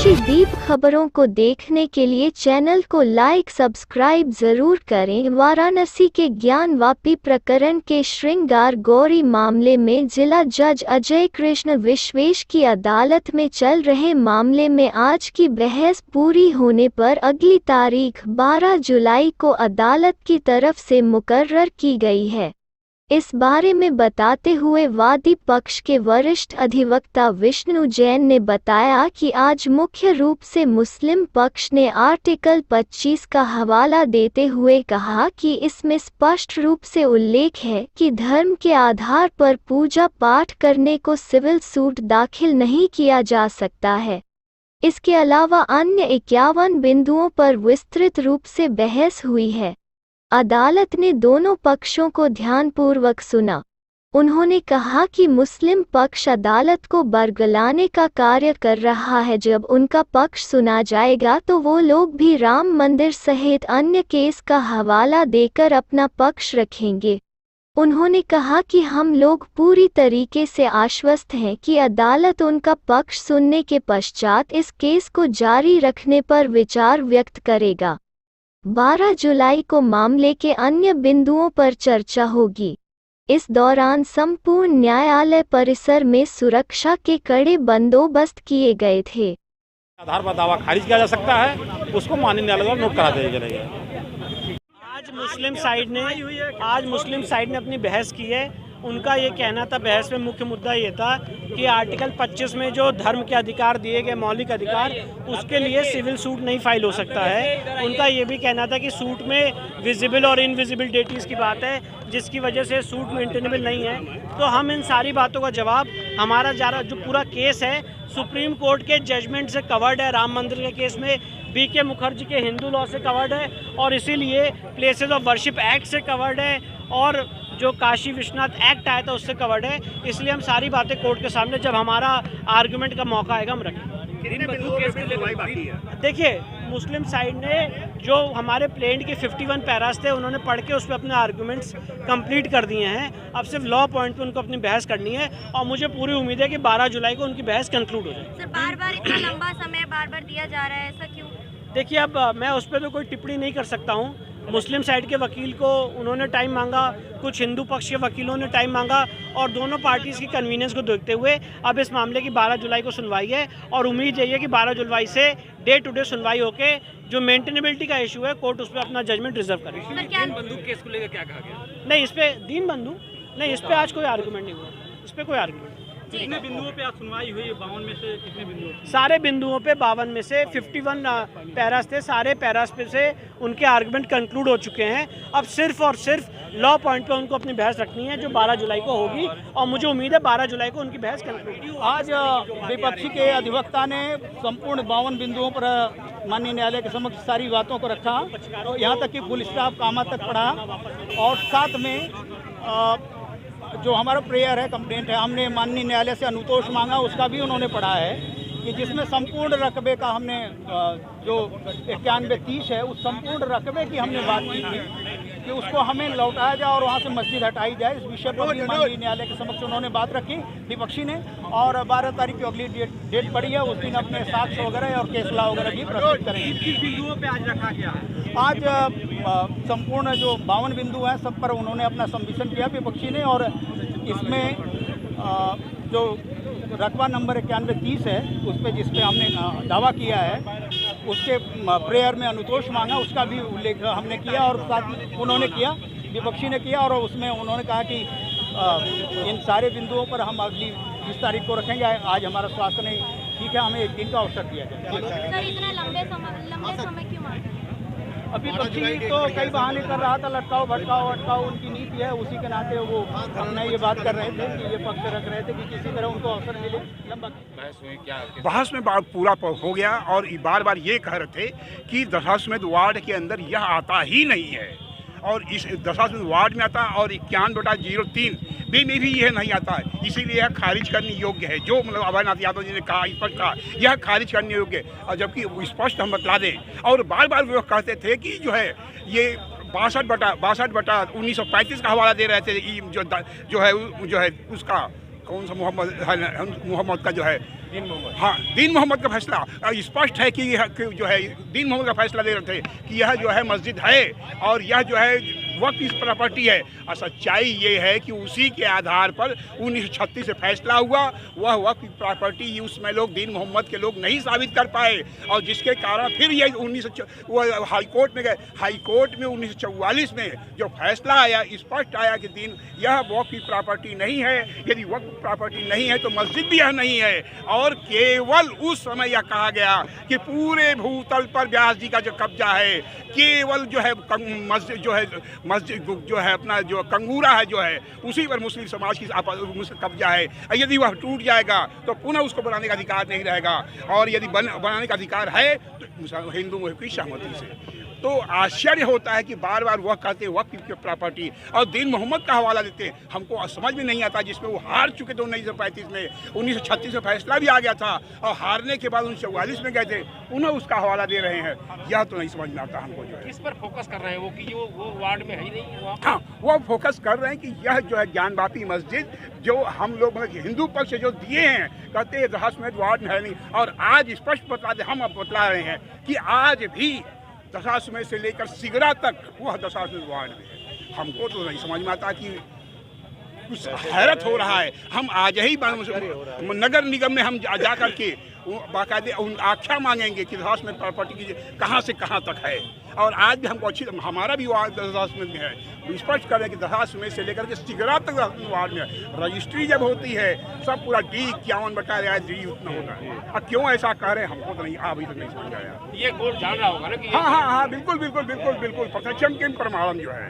दीप खबरों को देखने के लिए चैनल को लाइक सब्सक्राइब जरूर करें। वाराणसी के ज्ञानवापी प्रकरण के श्रृंगार गौरी मामले में जिला जज अजय कृष्ण विश्वेश की अदालत में चल रहे मामले में आज की बहस पूरी होने पर अगली तारीख 12 जुलाई को अदालत की तरफ से मुकर्रर की गई है। इस बारे में बताते हुए वादी पक्ष के वरिष्ठ अधिवक्ता विष्णु जैन ने बताया कि आज मुख्य रूप से मुस्लिम पक्ष ने आर्टिकल 25 का हवाला देते हुए कहा कि इसमें स्पष्ट रूप से उल्लेख है कि धर्म के आधार पर पूजा पाठ करने को सिविल सूट दाखिल नहीं किया जा सकता है। इसके अलावा अन्य 51 बिंदुओं पर विस्तृत रूप से बहस हुई है। अदालत ने दोनों पक्षों को ध्यानपूर्वक सुना। उन्होंने कहा कि मुस्लिम पक्ष अदालत को बरगलाने का कार्य कर रहा है। जब उनका पक्ष सुना जाएगा तो वो लोग भी राम मंदिर सहित अन्य केस का हवाला देकर अपना पक्ष रखेंगे। उन्होंने कहा कि हम लोग पूरी तरीके से आश्वस्त हैं कि अदालत उनका पक्ष सुनने के पश्चात इस केस को जारी रखने पर विचार व्यक्त करेगा। 12 जुलाई को मामले के अन्य बिंदुओं पर चर्चा होगी। इस दौरान संपूर्ण न्यायालय परिसर में सुरक्षा के कड़े बंदोबस्त किए गए थे। आधार पर दावा खारिज किया जा सकता है, उसको माननीय न्यायालय द्वारा नोट करा दिया जाएगा। आज मुस्लिम साइड ने अपनी बहस की है। उनका ये कहना था, बहस में मुख्य मुद्दा ये था कि आर्टिकल 25 में जो धर्म के अधिकार दिए गए, मौलिक अधिकार, उसके लिए सिविल सूट नहीं फाइल हो सकता है। उनका ये भी कहना था कि सूट में विजिबल और इनविजिबल डेटीज़ की बात है, जिसकी वजह से सूट मेंटेनेबल नहीं है। तो हम इन सारी बातों का जवाब, हमारा जो पूरा केस है सुप्रीम कोर्ट के जजमेंट से कवर्ड है। राम मंदिर के केस में BK मुखर्जी के हिंदू लॉ से कवर्ड है और इसीलिए प्लेसेस ऑफ वर्शिप एक्ट से कवर्ड है और जो काशी विश्वनाथ एक्ट आया था उससे कवर्ड है। इसलिए हम सारी बातें कोर्ट के सामने जब हमारा आर्गुमेंट का मौका आएगा हम रखेंगे। देखिए, मुस्लिम साइड ने जो हमारे प्लेंट के 51 पैरास थे उन्होंने पढ़ के उस पर अपने आर्गुमेंट्स कंप्लीट कर दिए हैं। अब सिर्फ लॉ पॉइंट पे उनको अपनी बहस करनी है और मुझे पूरी उम्मीद है कि 12 जुलाई को उनकी बहस कंक्लूड हो जाए। सर, बार-बार इतना लंबा समय बार-बार दिया जा रहा है, ऐसा क्यों? देखिए, अब मैं उस पर तो कोई टिप्पणी नहीं कर सकता हूँ। मुस्लिम साइड के वकील को उन्होंने टाइम मांगा, कुछ हिंदू पक्ष के वकीलों ने टाइम मांगा और दोनों पार्टीज़ की कन्वीनियंस को देखते हुए अब इस मामले की 12 जुलाई को सुनवाई है और उम्मीद यही है कि 12 जुलाई से डे टू डे सुनवाई होके जो मेंटेनेबिलिटी का इशू है कोर्ट उस पर अपना जजमेंट रिजर्व करेगी। दीन बंधु केस को लेकर क्या कहा गया? नहीं, इस पर दीन बंधु नहीं, इस पर आज कोई आर्गूमेंट नहीं हुआ। इस पर कोई आर्गूमेंट। कितने बिंदुओं पे आज सुनवाई हुई? 52 में से कितने बिंदुओं? सारे बिंदुओं पे 52 में से 51 पैरास थे। सारे पैरास पे से उनके आर्गुमेंट कंक्लूड हो चुके हैं। अब सिर्फ और सिर्फ लॉ पॉइंट पे उनको अपनी बहस रखनी है जो 12 जुलाई को होगी और मुझे उम्मीद है 12 जुलाई को उनकी बहस कंक्लूड। आज विपक्षी के अधिवक्ता ने संपूर्ण 52 बिंदुओं पर माननीय न्यायालय के समक्ष सारी बातों को रखा, तो यहाँ तक कि फुल स्टॉप कामा तक पढ़ा और साथ में जो हमारा प्रेयर है, कंप्लेंट है, हमने माननीय न्यायालय से अनुतोष मांगा, उसका भी उन्होंने पढ़ा है कि जिसमें संपूर्ण रकबे का हमने जो 91-30 है उस संपूर्ण रकबे की हमने बात की थी कि उसको हमें लौटाया जाए और वहाँ से मस्जिद हटाई जाए। इस विषय पर भी माननीय न्यायालय के समक्ष उन्होंने बात रखी विपक्षी ने और 12 तारीख की अगली डेट पड़ी है, उस दिन अपने साक्ष्य वगैरह और केस लॉ वगैरह भी प्रस्तुत करेंगे। किस बिंदुओं पे आज रखा गया है? आज संपूर्ण जो 52 बिंदु हैं सब पर उन्होंने अपना सबमिशन किया विपक्षी ने और इसमें जो रकबा नंबर 91-30 है उस पर जिस पे हमने दावा किया है उसके प्रेयर में अनुतोष मांगा, उसका भी उल्लेख हमने किया और साथ उन्होंने किया, विपक्षी ने किया और उसमें उन्होंने कहा कि इन सारे बिंदुओं पर हम अगली 20 तारीख को रखेंगे। आज हमारा स्वास्थ्य नहीं ठीक है, हमें 1 दिन का अवसर दिया जाए। सर, इतना लंबे समय क्यों मांग रहे हैं? अभी पक्षी तो कई बहाने कर रहा था, लटकाओ भटकाओ अटकाओ उनकी नीति है, उसी के नाते वो हमने ये बात कर रहे थे कि ये पक्ष रख रहे थे कि किसी तरह उनको अवसर मिले। लंबा बहस में पूरा हो गया और बार बार ये कह रहे थे कि दशाश्वमेध वार्ड के अंदर यह आता ही नहीं है और इस दशाश्वमेध वार्ड में आता और 51/03 में भी यह नहीं आता है, इसीलिए यह खारिज करने योग्य है। जो मतलब अभयनाथ यादव जी ने कहा, स्पष्ट कहा, यह खारिज करने योग्य है और जबकि स्पष्ट हम बतला दें और बार बार वो कहते थे कि जो है ये 62/1935 का हवाला दे रहे थे, जो है उसका कौन सा मोहम्मद का जो है हाँ दीन मोहम्मद का फैसला स्पष्ट है कि जो है दीन मोहम्मद का फैसला दे रहे थे कि यह जो है मस्जिद है और यह जो है वक्फ की प्रॉपर्टी है। और सच्चाई ये है कि उसी के आधार पर 1936 से फैसला हुआ, वह वक्फ की प्रॉपर्टी उसमें लोग दीन मोहम्मद के लोग नहीं साबित कर पाए और जिसके कारण फिर ये वो हाईकोर्ट में गए। हाईकोर्ट में 1944 में जो फैसला आया स्पष्ट आया कि दीन यह वक्फ की प्रॉपर्टी नहीं है, यदि वक्फ प्रॉपर्टी नहीं है तो मस्जिद भी यह नहीं है। और केवल उस समय यह कहा गया कि पूरे भूतल पर व्यास जी का जो कब्जा है, केवल जो है मस्जिद जो है अपना जो कंगूरा है जो है उसी पर मुस्लिम समाज की कब्जा है। यदि वह टूट जाएगा तो पुनः उसको बनाने का अधिकार नहीं रहेगा और यदि बनाने का अधिकार है तो हिंदुओं की सहमति से। तो आश्चर्य होता है कि बार बार वह कहते हैं वक्फ की प्रॉपर्टी और दीन मोहम्मद का हवाला देते हैं। हमको समझ में नहीं आता जिसमें वो हार चुके थे 1935 में, 1936 में फैसला भी आ गया था और हारने के बाद 1944 में गए थे, उन्हें उसका हवाला दे रहे हैं। यह तो नहीं समझ में आता हमको। जो है किस पर फोकस कर रहे हैं वो कि जो वो वार्ड में है ही नहीं? हाँ, वो फोकस कर रहे हैं कि यह जो है ज्ञानवापी मस्जिद जो हम लोग मतलब हिंदू पक्ष से जो दिए हैं, कहते हैं दशाश्वमेध वार्ड में है नहीं। और आज स्पष्ट बता दें, हम अब बतला रहे हैं कि आज भी दशाश्वमेध से लेकर सिगरा तक वह दशाश्वमेध वार्ड में है। हमको तो नहीं समझ में आता कि कुछ हैरत हो रहा है। हम आज ही नगर निगम में हम जा कर के बाकायदे आख्या मांगेंगे कि दशाश्वमेध प्रॉपर्टी की कहाँ से कहाँ तक है। और आज भी हमको अच्छी हमारा भी वार्ड दशाश्वमेध में है। स्पष्ट करें कि दशाश्वमेध से लेकर के सिगरा तक वार्ड में रजिस्ट्री जब होती है सब पूरा D51/D उतना होता है। अब क्यों ऐसा कह रहे हैं हमको तो नहीं अभी तक नहीं समझ आया। ये गोल जान रहा होगा ना कि हाँ बिल्कुल प्रत्यक्षम के प्रमाणम जो है।